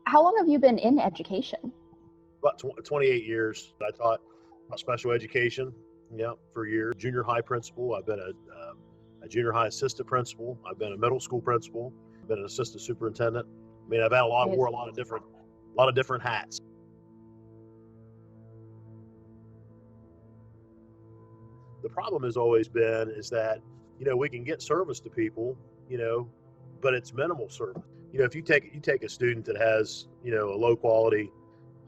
How long have you been in education? About 28 years. I taught special education, for years. Junior high principal. I've been a junior high assistant principal. I've been a middle school principal. I've been an assistant superintendent. I mean, I've had wore a lot of different hats. The problem has always been is that, we can get service to people, but it's minimal service. If you take a student that has, a low quality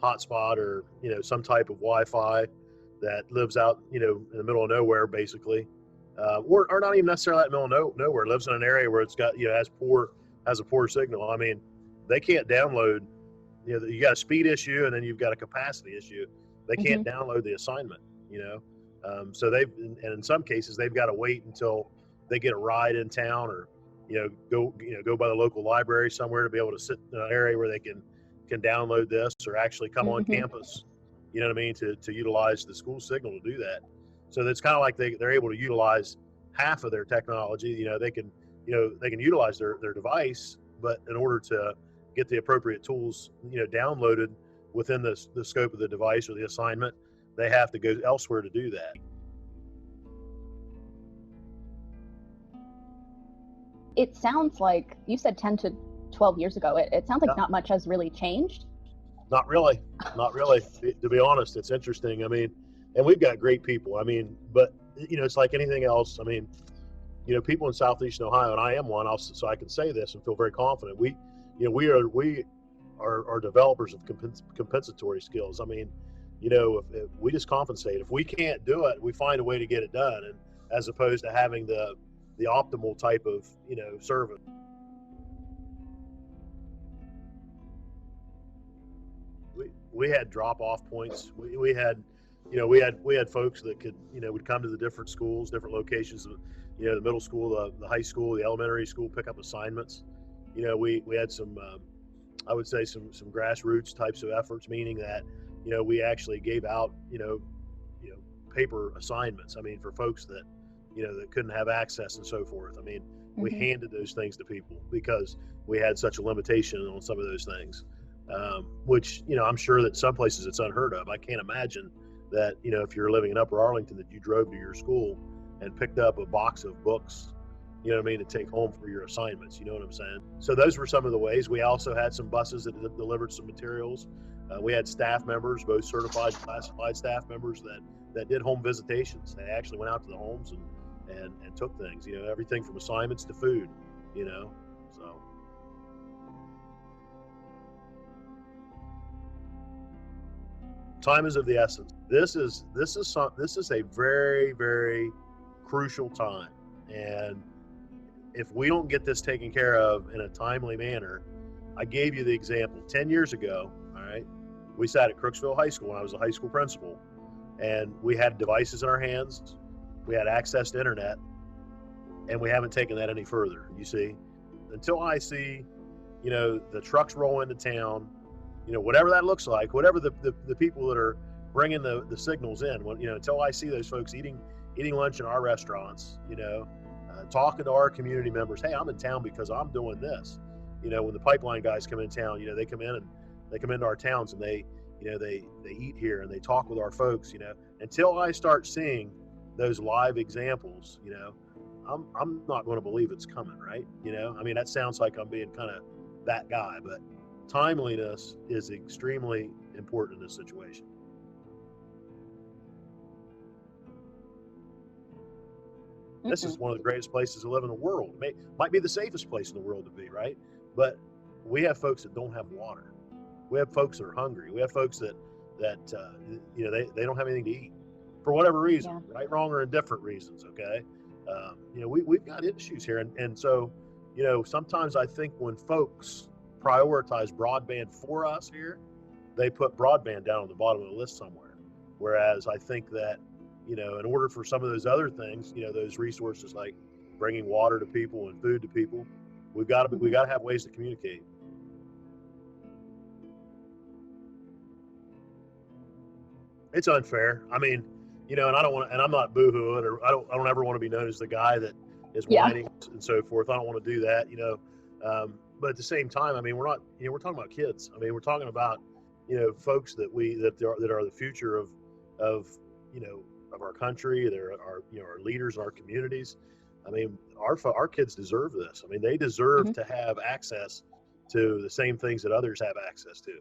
hotspot or, some type of Wi-Fi that lives out, in the middle of nowhere, basically, or not even necessarily out in the middle of nowhere, lives in an area where it's got, has a poor signal. I mean, they can't download, you got a speed issue and then you've got a capacity issue. They can't download the assignment, so in some cases they've got to wait until they get a ride in town or, go by the local library somewhere to be able to sit in an area where they can download this or actually come on campus, you know what I mean, to utilize the school signal to do that. So it's kind of like they're able to utilize half of their technology. They can utilize their device, but in order to get the appropriate tools, downloaded within the scope of the device or the assignment, they have to go elsewhere to do that. It sounds like you said 10 to 12 years ago. It sounds like not much has really changed. Not really. To be honest, it's interesting. I mean, and we've got great people. I mean, but it's like anything else. I mean, people in Southeastern Ohio, and I am one, so I can say this and feel very confident. We are developers of compensatory skills. I mean, if we just compensate. If we can't do it, we find a way to get it done, and as opposed to having the optimal type of service. We had drop-off points. We had folks that could would come to the different schools, different locations, the middle school, the high school, the elementary school, pick up assignments. We had some I would say some grassroots types of efforts, meaning that we actually gave out paper assignments. I mean, for folks that that couldn't have access and so forth. I mean, we handed those things to people because we had such a limitation on some of those things, which I'm sure that some places it's unheard of. I can't imagine that if you're living in Upper Arlington that you drove to your school and picked up a box of books, to take home for your assignments. You know what I'm saying? So those were some of the ways. We also had some buses that delivered some materials. We had staff members, both certified and classified staff members that did home visitations. They actually went out to the homes and took things, everything from assignments to food, so. Time is of the essence. This is a very, very crucial time. And if we don't get this taken care of in a timely manner, I gave you the example 10 years ago. All right. We sat at Crooksville High School when I was a high school principal, and we had devices in our hands. We had access to internet, and we haven't taken that any further. You see, until I see, the trucks roll into town, whatever that looks like, whatever the people that are bringing the signals in, until I see those folks eating lunch in our restaurants, talking to our community members, hey, I'm in town because I'm doing this. When the pipeline guys come in town, they come into our towns and they eat here and they talk with our folks, until I start seeing those live examples, I'm not going to believe it's coming, right? I mean, that sounds like I'm being kind of that guy, but timeliness is extremely important in this situation. This is one of the greatest places to live in the world. Might be the safest place in the world to be, right? But we have folks that don't have water. We have folks that are hungry. We have folks that they don't have anything to eat for whatever reason, right, wrong, or indifferent reasons. Okay, we've got issues here, and so sometimes I think when folks prioritize broadband for us here, they put broadband down on the bottom of the list somewhere. Whereas I think that in order for some of those other things, those resources like bringing water to people and food to people, we got to have ways to communicate. It's unfair. I mean, and I don't want to, and I'm not boohooing, or I don't ever want to be known as the guy that is whining and so forth. I don't want to do that. but at the same time, I mean, we're not, we're talking about kids. I mean, we're talking about, folks that are the future of, of our country. They're our, our leaders in our communities. I mean, our kids deserve this. I mean, they deserve to have access to the same things that others have access to.